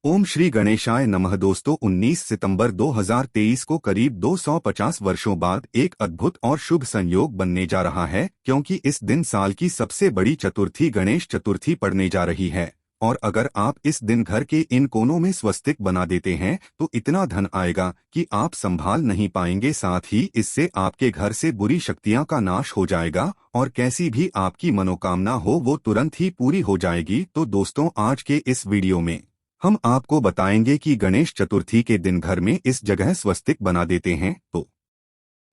ओम श्री गणेशाय नमः। दोस्तों 19 सितंबर 2023 को करीब 250 वर्षों बाद एक अद्भुत और शुभ संयोग बनने जा रहा है, क्योंकि इस दिन साल की सबसे बड़ी चतुर्थी गणेश चतुर्थी पड़ने जा रही है। और अगर आप इस दिन घर के इन कोनों में स्वस्तिक बना देते हैं तो इतना धन आएगा कि आप संभाल नहीं पाएंगे। साथ ही इससे आपके घर से बुरी शक्तियां का नाश हो जाएगा और कैसी भी आपकी मनोकामना हो वो तुरंत ही पूरी हो जाएगी। तो दोस्तों आज के इस वीडियो में हम आपको बताएंगे कि गणेश चतुर्थी के दिन घर में इस जगह स्वस्तिक बना देते हैं तो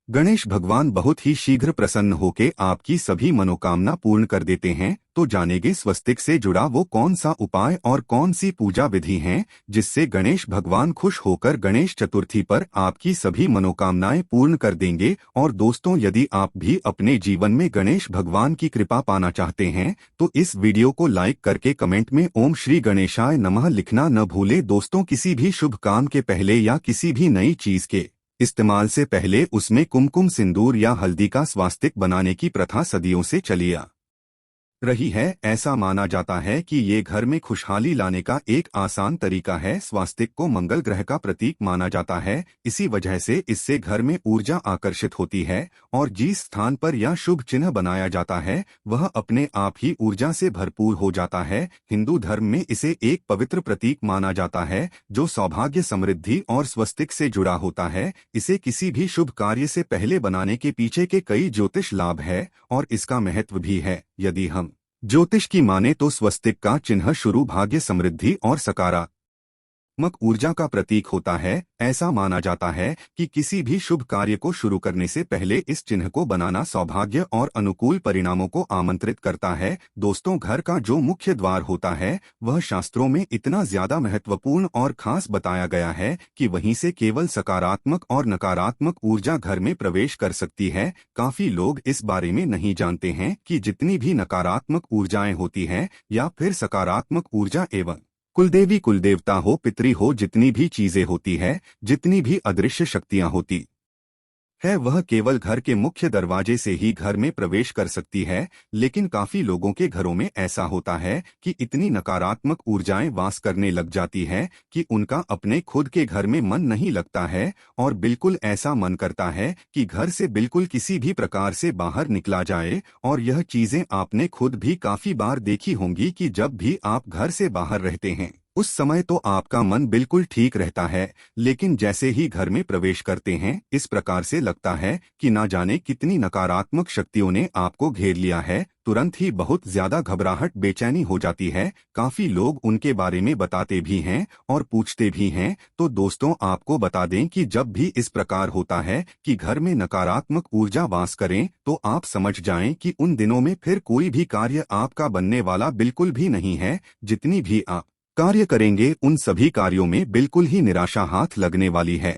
गणेश भगवान बहुत ही शीघ्र प्रसन्न होकर आपकी सभी मनोकामना पूर्ण कर देते हैं। तो जानेंगे स्वस्तिक से जुड़ा वो कौन सा उपाय और कौन सी पूजा विधि है जिससे गणेश भगवान खुश होकर गणेश चतुर्थी पर आपकी सभी मनोकामनाएं पूर्ण कर देंगे। और दोस्तों यदि आप भी अपने जीवन में गणेश भगवान की कृपा पाना चाहते हैं तो इस वीडियो को लाइक करके कमेंट में ओम श्री गणेशाय नमः लिखना न भूले। दोस्तों किसी भी शुभ काम के पहले या किसी भी नई चीज के इस्तेमाल से पहले उसमें कुमकुम सिंदूर या हल्दी का स्वास्तिक बनाने की प्रथा सदियों से चली आ रही है। ऐसा माना जाता है कि ये घर में खुशहाली लाने का एक आसान तरीका है। स्वास्तिक को मंगल ग्रह का प्रतीक माना जाता है, इसी वजह से इससे घर में ऊर्जा आकर्षित होती है और जिस स्थान पर यह शुभ चिन्ह बनाया जाता है वह अपने आप ही ऊर्जा से भरपूर हो जाता है। हिंदू धर्म में इसे एक पवित्र प्रतीक माना जाता है जो सौभाग्य, समृद्धि और स्वस्तिक से जुड़ा होता है। इसे किसी भी शुभ कार्य से पहले बनाने के पीछे के कई ज्योतिष लाभ है और इसका महत्व भी है। यदि हम ज्योतिष की माने तो स्वस्तिक का चिन्ह शुरू भाग्य, समृद्धि और सकारात्मक ऊर्जा का प्रतीक होता है। ऐसा माना जाता है कि किसी भी शुभ कार्य को शुरू करने से पहले इस चिन्ह को बनाना सौभाग्य और अनुकूल परिणामों को आमंत्रित करता है। दोस्तों घर का जो मुख्य द्वार होता है वह शास्त्रों में इतना ज्यादा महत्वपूर्ण और खास बताया गया है कि वहीं से केवल सकारात्मक और नकारात्मक ऊर्जा घर में प्रवेश कर सकती है। काफी लोग इस बारे में नहीं जानते हैं कि जितनी भी नकारात्मक ऊर्जाएं होती हैं या फिर सकारात्मक ऊर्जा एवं कुलदेवी, कुलदेवता हो, पितरी हो, जितनी भी चीजें होती है, जितनी भी अदृश्य शक्तियां होती है वह केवल घर के मुख्य दरवाजे से ही घर में प्रवेश कर सकती है। लेकिन काफी लोगों के घरों में ऐसा होता है कि इतनी नकारात्मक ऊर्जाएं वास करने लग जाती है कि उनका अपने खुद के घर में मन नहीं लगता है और बिल्कुल ऐसा मन करता है कि घर से बिल्कुल किसी भी प्रकार से बाहर निकला जाए। और यह चीजें आपने खुद भी काफी बार देखी होंगी कि जब भी आप घर से बाहर रहते हैं उस समय तो आपका मन बिल्कुल ठीक रहता है, लेकिन जैसे ही घर में प्रवेश करते हैं इस प्रकार से लगता है कि ना जाने कितनी नकारात्मक शक्तियों ने आपको घेर लिया है। तुरंत ही बहुत ज्यादा घबराहट, बेचैनी हो जाती है। काफी लोग उनके बारे में बताते भी हैं और पूछते भी हैं। तो दोस्तों आपको बता दें कि जब भी इस प्रकार होता है कि घर में नकारात्मक ऊर्जा वास करें तो आप समझ जाएं कि उन दिनों में फिर कोई भी कार्य आपका बनने वाला बिल्कुल भी नहीं है। जितनी भी आप कार्य करेंगे उन सभी कार्यों में बिल्कुल ही निराशा हाथ लगने वाली है,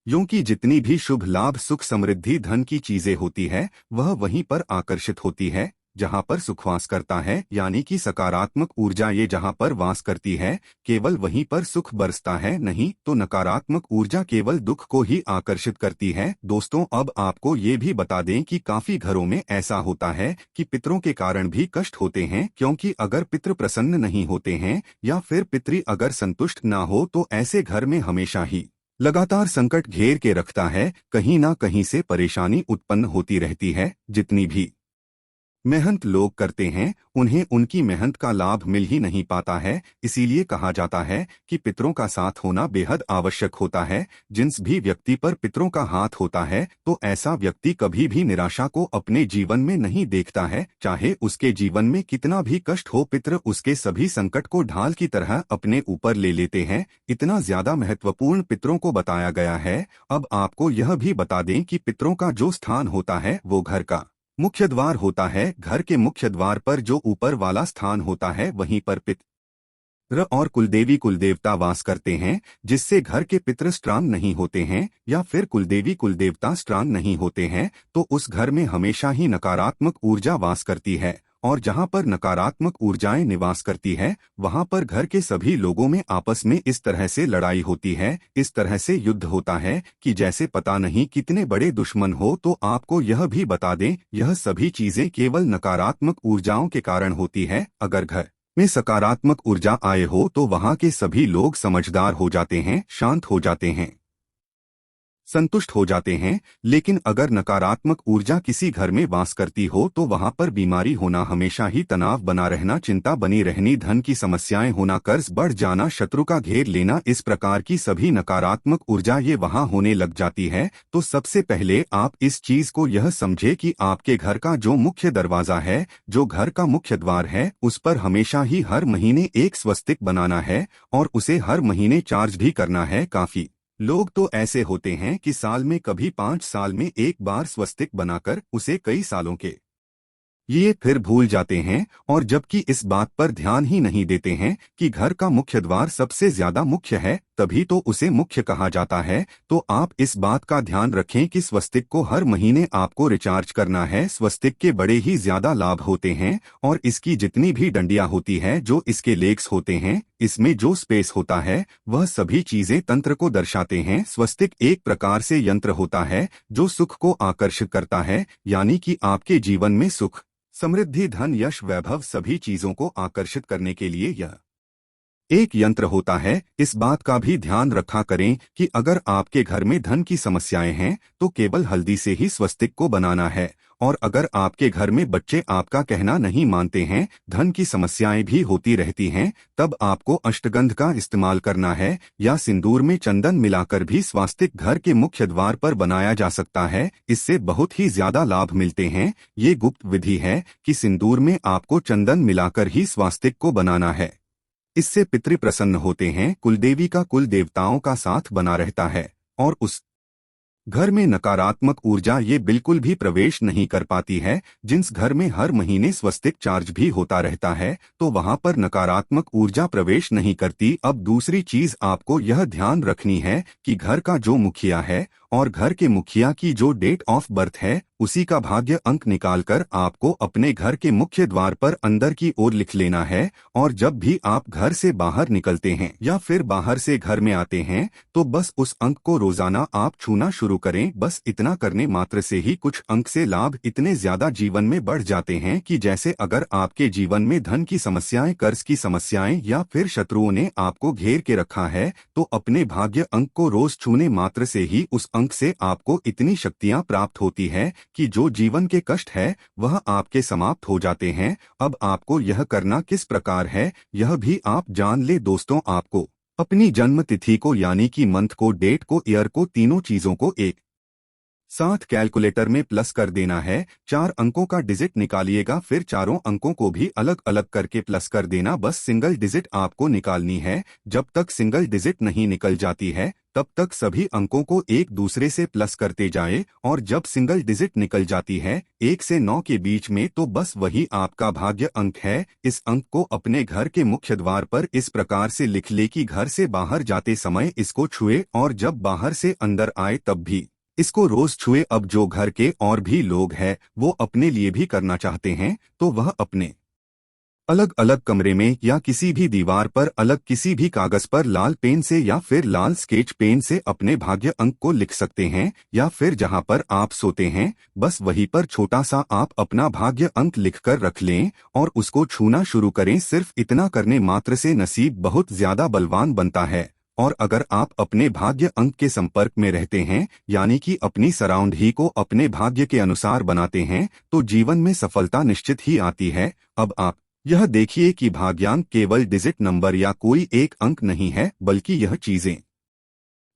क्योंकि जितनी भी शुभ लाभ, सुख, समृद्धि, धन की चीजें होती है वह वहीं पर आकर्षित होती है जहां पर सुख वास करता है, यानी कि सकारात्मक ऊर्जा ये जहां पर वास करती है केवल वहीं पर सुख बरसता है, नहीं तो नकारात्मक ऊर्जा केवल दुख को ही आकर्षित करती है। दोस्तों अब आपको ये भी बता दें कि काफी घरों में ऐसा होता है कि पितरों के कारण भी कष्ट होते हैं, क्योंकि अगर पितृ प्रसन्न नहीं होते हैं या फिर पितरी अगर संतुष्ट ना हो तो ऐसे घर में हमेशा ही लगातार संकट घेर के रखता है। कहीं ना कहीं से परेशानी उत्पन्न होती रहती है। जितनी भी मेहनत लोग करते हैं उन्हें उनकी मेहनत का लाभ मिल ही नहीं पाता है। इसीलिए कहा जाता है कि पितरों का साथ होना बेहद आवश्यक होता है। जिस भी व्यक्ति पर पितरों का हाथ होता है तो ऐसा व्यक्ति कभी भी निराशा को अपने जीवन में नहीं देखता है। चाहे उसके जीवन में कितना भी कष्ट हो, पितृ उसके सभी संकट को ढाल की तरह अपने ऊपर ले लेते हैं। इतना ज्यादा महत्वपूर्ण पितरों को बताया गया है। अब आपको यह भी बता दें कि पितरों का जो स्थान होता है वो घर का मुख्य द्वार होता है। घर के मुख्य द्वार पर जो ऊपर वाला स्थान होता है वहीं पर पितृ और कुलदेवी, कुलदेवता वास करते हैं। जिससे घर के पितृ स्ट्रांग नहीं होते हैं या फिर कुलदेवी, कुलदेवता स्ट्रांग नहीं होते हैं तो उस घर में हमेशा ही नकारात्मक ऊर्जा वास करती है। और जहां पर नकारात्मक ऊर्जाएं निवास करती है वहां पर घर के सभी लोगों में आपस में इस तरह से लड़ाई होती है, इस तरह से युद्ध होता है कि जैसे पता नहीं कितने बड़े दुश्मन हो। तो आपको यह भी बता दें यह सभी चीजें केवल नकारात्मक ऊर्जाओं के कारण होती है। अगर घर में सकारात्मक ऊर्जा आए हो तो वहां के सभी लोग समझदार हो जाते हैं, शांत हो जाते हैं, संतुष्ट हो जाते हैं। लेकिन अगर नकारात्मक ऊर्जा किसी घर में वास करती हो तो वहां पर बीमारी होना, हमेशा ही तनाव बना रहना, चिंता बनी रहनी, धन की समस्याएं होना, कर्ज बढ़ जाना, शत्रु का घेर लेना, इस प्रकार की सभी नकारात्मक ऊर्जा ये वहां होने लग जाती है। तो सबसे पहले आप इस चीज को यह समझे कि आपके घर का जो मुख्य दरवाजा है, जो घर का मुख्य द्वार है, उस पर हमेशा ही हर महीने एक स्वस्तिक बनाना है और उसे हर महीने चार्ज भी करना है। काफी लोग तो ऐसे होते हैं कि साल में कभी 5 साल में एक बार स्वस्तिक बनाकर उसे कई सालों के ये फिर भूल जाते हैं, और जबकि इस बात पर ध्यान ही नहीं देते हैं कि घर का मुख्य द्वार सबसे ज्यादा मुख्य है, तभी तो उसे मुख्य कहा जाता है। तो आप इस बात का ध्यान रखें कि स्वस्तिक को हर महीने आपको रिचार्ज करना है। स्वस्तिक के बड़े ही ज्यादा लाभ होते हैं, और इसकी जितनी भी डंडियां होती है, जो इसके लेग्स होते हैं, इसमें जो स्पेस होता है, वह सभी चीजें तंत्र को दर्शाते हैं। स्वस्तिक एक प्रकार से यंत्र होता है जो सुख को आकर्षित करता है, यानी कि आपके जीवन में सुख, समृद्धि, धन, यश, वैभव, सभी चीजों को आकर्षित करने के लिए यह एक यंत्र होता है। इस बात का भी ध्यान रखा करें कि अगर आपके घर में धन की समस्याएं हैं तो केवल हल्दी से ही स्वस्तिक को बनाना है, और अगर आपके घर में बच्चे आपका कहना नहीं मानते हैं, धन की समस्याएं भी होती रहती हैं, तब आपको अष्टगंध का इस्तेमाल करना है, या सिंदूर में चंदन मिलाकर भी स्वास्तिक घर के मुख्य द्वार पर बनाया जा सकता है। इससे बहुत ही ज्यादा लाभ मिलते हैं। ये गुप्त विधि है कि सिंदूर में आपको चंदन मिलाकर ही स्वास्तिक को बनाना है। इससे पितृ प्रसन्न होते हैं, कुलदेवी का, कुल देवताओं का साथ बना रहता है, और उस घर में नकारात्मक ऊर्जा ये बिल्कुल भी प्रवेश नहीं कर पाती है। जिस घर में हर महीने स्वस्तिक चार्ज भी होता रहता है, तो वहां पर नकारात्मक ऊर्जा प्रवेश नहीं करती। अब दूसरी चीज आपको यह ध्यान रखनी है कि घर का जो मुखिया है और घर के मुखिया की जो डेट ऑफ बर्थ है, उसी का भाग्य अंक निकालकर आपको अपने घर के मुख्य द्वार पर अंदर की ओर लिख लेना है। और जब भी आप घर से बाहर निकलते हैं या फिर बाहर से घर में आते हैं, तो बस उस अंक को रोजाना आप छूना शुरू करें। बस इतना करने मात्र से ही कुछ अंक से लाभ इतने ज्यादा जीवन में बढ़ जाते हैं कि जैसे अगर आपके जीवन में धन की समस्याएं, कर्ज की समस्याएं या फिर शत्रुओं ने आपको घेर के रखा है, तो अपने भाग्य अंक को रोज छूने मात्र से ही उस अंक से आपको इतनी शक्तियां प्राप्त होती है कि जो जीवन के कष्ट है वह आपके समाप्त हो जाते हैं। अब आपको यह करना किस प्रकार है, यह भी आप जान ले दोस्तों। आपको अपनी जन्म तिथि को, यानी कि मंथ को, डेट को, ईयर को, तीनों चीजों को एक साथ कैलकुलेटर में प्लस कर देना है। 4 अंकों का डिजिट निकालिएगा, फिर चारों अंकों को भी अलग अलग करके प्लस कर देना। बस सिंगल डिजिट आपको निकालनी है। जब तक सिंगल डिजिट नहीं निकल जाती है, तब तक सभी अंकों को एक दूसरे से प्लस करते जाए, और जब सिंगल डिजिट निकल जाती है 1 से 9 के बीच में, तो बस वही आपका भाग्य अंक है। इस अंक को अपने घर के मुख्य द्वार पर इस प्रकार से लिख ले कि घर से बाहर जाते समय इसको छुए, और जब बाहर से अंदर आए तब भी इसको रोज छुए। अब जो घर के और भी लोग हैं वो अपने लिए भी करना चाहते हैं, तो वह अपने अलग अलग कमरे में या किसी भी दीवार पर अलग किसी भी कागज पर लाल पेन से या फिर लाल स्केच पेन से अपने भाग्य अंक को लिख सकते हैं, या फिर जहां पर आप सोते हैं बस वहीं पर छोटा सा आप अपना भाग्य अंक लिखकर रख लें और उसको छूना शुरू करें। सिर्फ इतना करने मात्र से नसीब बहुत ज्यादा बलवान बनता है। और अगर आप अपने भाग्य अंक के संपर्क में रहते हैं, यानी कि अपनी सराउंड ही को अपने भाग्य के अनुसार बनाते हैं, तो जीवन में सफलता निश्चित ही आती है। अब आप यह देखिए कि भाग्यांक केवल डिजिट नंबर या कोई एक अंक नहीं है, बल्कि यह चीजें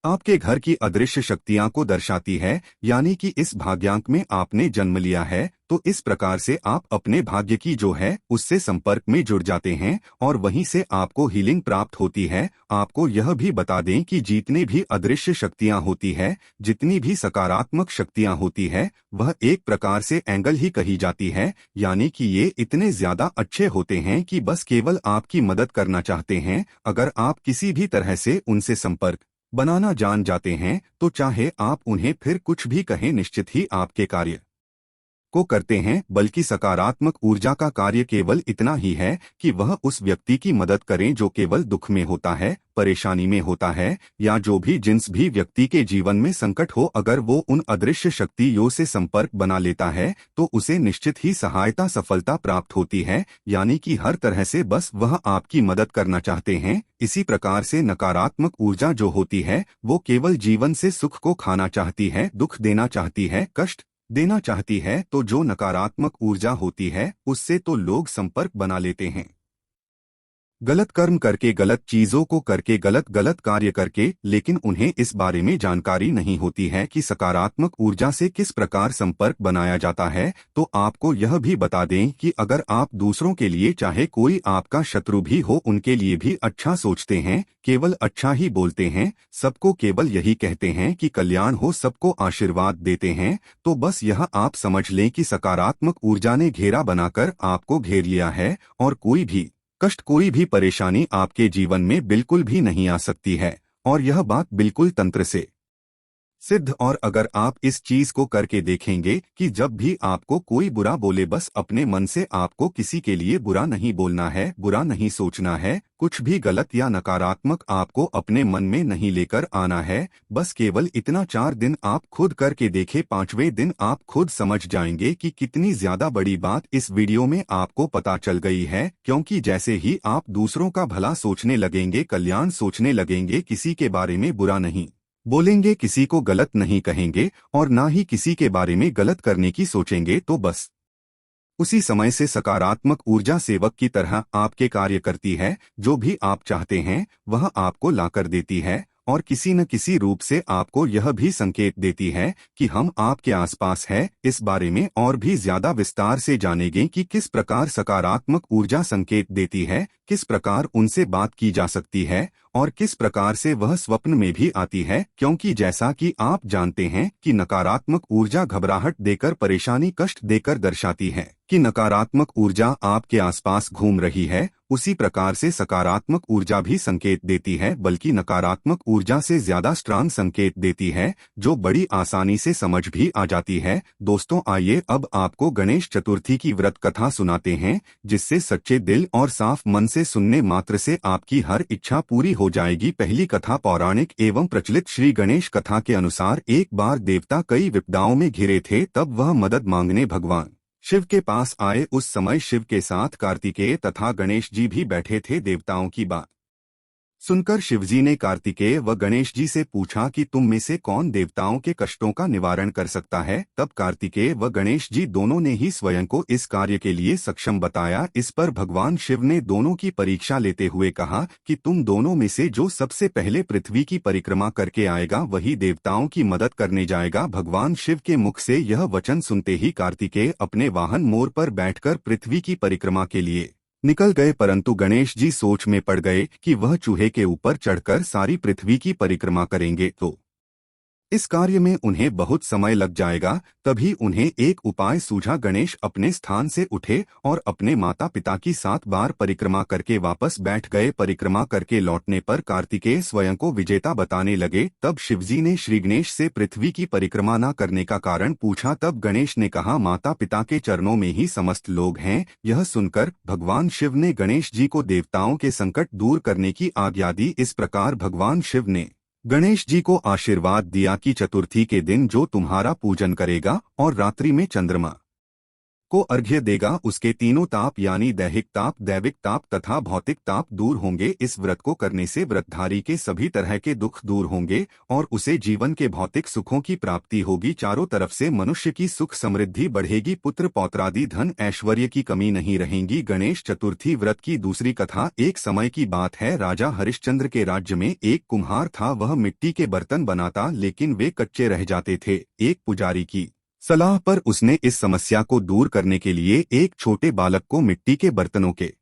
आपके घर की अदृश्य शक्तियां को दर्शाती है। यानी कि इस भाग्यांक में आपने जन्म लिया है, तो इस प्रकार से आप अपने भाग्य की जो है उससे संपर्क में जुड़ जाते हैं, और वहीं से आपको हीलिंग प्राप्त होती है। आपको यह भी बता दें कि जितनी भी अदृश्य शक्तियां होती है, जितनी भी सकारात्मक शक्तियां होती है, वह एक प्रकार से एंगल ही कही जाती है। यानी कि ये इतने ज्यादा अच्छे होते हैं कि बस केवल आपकी मदद करना चाहते हैं। अगर आप किसी भी तरह से उनसे संपर्क बनाना जान जाते हैं, तो चाहे आप उन्हें फिर कुछ भी कहें, निश्चित ही आपके कार्य को करते हैं। बल्कि सकारात्मक ऊर्जा का कार्य केवल इतना ही है कि वह उस व्यक्ति की मदद करें जो केवल दुख में होता है, परेशानी में होता है या जो भी जिस भी व्यक्ति के जीवन में संकट हो, अगर वो उन अदृश्य शक्तियों से संपर्क बना लेता है तो उसे निश्चित ही सहायता सफलता प्राप्त होती है, यानी कि हर तरह से बस वह आपकी मदद करना चाहते हैं। इसी प्रकार से नकारात्मक ऊर्जा जो होती है वो केवल जीवन से सुख को खाना चाहती है, दुख देना चाहती है, कष्ट देना चाहती है। तो जो नकारात्मक ऊर्जा होती है उससे तो लोग संपर्क बना लेते हैं, गलत कर्म करके, गलत चीजों को करके, गलत गलत कार्य करके, लेकिन उन्हें इस बारे में जानकारी नहीं होती है कि सकारात्मक ऊर्जा से किस प्रकार संपर्क बनाया जाता है। तो आपको यह भी बता दें कि अगर आप दूसरों के लिए, चाहे कोई आपका शत्रु भी हो, उनके लिए भी अच्छा सोचते हैं, केवल अच्छा ही बोलते हैं, सबको केवल यही कहते हैं कि कल्याण हो, सबको आशीर्वाद देते हैं, तो बस यह आप समझ लें कि सकारात्मक ऊर्जा ने घेरा बनाकर आपको घेर लिया है और कोई भी कष्ट, कोई भी परेशानी आपके जीवन में बिल्कुल भी नहीं आ सकती है। और यह बात बिल्कुल तंत्र से सिद्ध। और अगर आप इस चीज को करके देखेंगे कि जब भी आपको कोई बुरा बोले, बस अपने मन से आपको किसी के लिए बुरा नहीं बोलना है, बुरा नहीं सोचना है, कुछ भी गलत या नकारात्मक आपको अपने मन में नहीं लेकर आना है। बस केवल इतना 4 दिन आप खुद करके देखें, 5वें दिन आप खुद समझ जाएंगे कि कितनी ज्यादा बड़ी बात इस वीडियो में आपको पता चल गई है। क्योंकि जैसे ही आप दूसरों का भला सोचने लगेंगे, कल्याण सोचने लगेंगे, किसी के बारे में बुरा नहीं बोलेंगे, किसी को गलत नहीं कहेंगे और ना ही किसी के बारे में गलत करने की सोचेंगे, तो बस उसी समय से सकारात्मक ऊर्जा सेवक की तरह आपके कार्य करती है। जो भी आप चाहते हैं वह आपको लाकर देती है और किसी न किसी रूप से आपको यह भी संकेत देती है कि हम आपके आसपास है। इस बारे में और भी ज्यादा विस्तार से जानेंगे कि किस प्रकार सकारात्मक ऊर्जा संकेत देती है, किस प्रकार उनसे बात की जा सकती है और किस प्रकार से वह स्वप्न में भी आती है। क्योंकि जैसा कि आप जानते हैं कि नकारात्मक ऊर्जा घबराहट देकर, परेशानी, कष्ट देकर दर्शाती है कि नकारात्मक ऊर्जा आपके आसपास घूम रही है, उसी प्रकार से सकारात्मक ऊर्जा भी संकेत देती है, बल्कि नकारात्मक ऊर्जा से ज्यादा स्ट्रांग संकेत देती है, जो बड़ी आसानी से समझ भी आ जाती है। दोस्तों, आइए अब आपको गणेश चतुर्थी की व्रत कथा सुनाते हैं, जिससे सच्चे दिल और साफ मन से सुनने मात्र से आपकी हर इच्छा पूरी हो जाएगी। पहली कथा पौराणिक एवं प्रचलित श्री गणेश कथा के अनुसार एक बार देवता कई विपदाओं में घिरे थे, तब वह मदद मांगने भगवान शिव के पास आए। उस समय शिव के साथ कार्तिकेय तथा गणेश जी भी बैठे थे। देवताओं की बात सुनकर शिवजी ने कार्तिकेय व गणेश जी से पूछा कि तुम में से कौन देवताओं के कष्टों का निवारण कर सकता है। तब कार्तिकेय व गणेश जी दोनों ने ही स्वयं को इस कार्य के लिए सक्षम बताया। इस पर भगवान शिव ने दोनों की परीक्षा लेते हुए कहा कि तुम दोनों में से जो सबसे पहले पृथ्वी की परिक्रमा करके आएगा वही देवताओं की मदद करने जाएगा। भगवान शिव के मुख से यह वचन सुनते ही कार्तिकेय अपने वाहन मोर पर बैठकर पृथ्वी की परिक्रमा के लिए निकल गए, परंतु गणेश जी सोच में पड़ गए कि वह चूहे के ऊपर चढ़कर सारी पृथ्वी की परिक्रमा करेंगे तो इस कार्य में उन्हें बहुत समय लग जाएगा। तभी उन्हें एक उपाय सूझा। गणेश अपने स्थान से उठे और अपने माता पिता की 7 बार परिक्रमा करके वापस बैठ गए। परिक्रमा करके लौटने पर कार्तिकेय स्वयं को विजेता बताने लगे। तब शिवजी ने श्री गणेश से पृथ्वी की परिक्रमा न करने का कारण पूछा। तब गणेश ने कहा, माता पिता के चरणों में ही समस्त लोग हैं। यह सुनकर भगवान शिव ने गणेश जी को देवताओं के संकट दूर करने की आज्ञा दी। इस प्रकार भगवान शिव ने गणेश जी को आशीर्वाद दिया कि चतुर्थी के दिन जो तुम्हारा पूजन करेगा और रात्रि में चंद्रमा को अर्घ्य देगा, उसके तीनों ताप यानी दैहिक ताप, दैविक ताप तथा भौतिक ताप दूर होंगे। इस व्रत को करने से व्रतधारी के सभी तरह के दुख दूर होंगे और उसे जीवन के भौतिक सुखों की प्राप्ति होगी। चारों तरफ से मनुष्य की सुख समृद्धि बढ़ेगी, पुत्र पौत्रादि धन ऐश्वर्य की कमी नहीं रहेगी। गणेश चतुर्थी व्रत की दूसरी कथा एक समय की बात है। राजा हरिश्चंद्र के राज्य में एक कुम्हार था। वह मिट्टी के बर्तन बनाता, लेकिन वे कच्चे रह जाते थे। एक पुजारी की सलाह पर उसने इस समस्या को दूर करने के लिए एक छोटे बालक को मिट्टी के बर्तनों के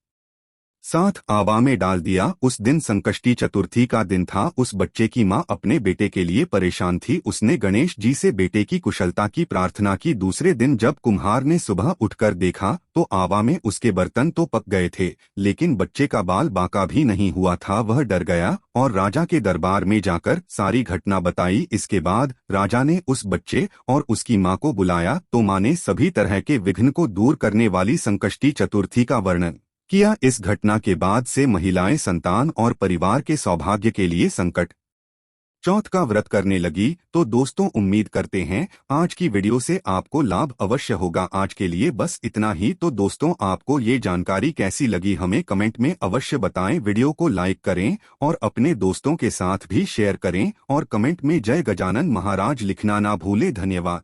साथ आवा में डाल दिया। उस दिन संकष्टी चतुर्थी का दिन था। उस बच्चे की मां अपने बेटे के लिए परेशान थी। उसने गणेश जी से बेटे की कुशलता की प्रार्थना की। दूसरे दिन जब कुम्हार ने सुबह उठकर देखा तो आवा में उसके बर्तन तो पक गए थे, लेकिन बच्चे का बाल बांका भी नहीं हुआ था। वह डर गया और राजा के दरबार में जाकर सारी घटना बताई। इसके बाद राजा ने उस बच्चे और उसकी मां को बुलाया तो मां ने सभी तरह के विघ्न को दूर करने वाली संकष्टी चतुर्थी का वर्णन किया। इस घटना के बाद से महिलाएं संतान और परिवार के सौभाग्य के लिए संकट चौथ का व्रत करने लगी। तो दोस्तों, उम्मीद करते हैं आज की वीडियो से आपको लाभ अवश्य होगा। आज के लिए बस इतना ही। तो दोस्तों, आपको ये जानकारी कैसी लगी हमें कमेंट में अवश्य बताएं। वीडियो को लाइक करें और अपने दोस्तों के साथ भी शेयर करें और कमेंट में जय गजानन महाराज लिखना ना भूलें। धन्यवाद।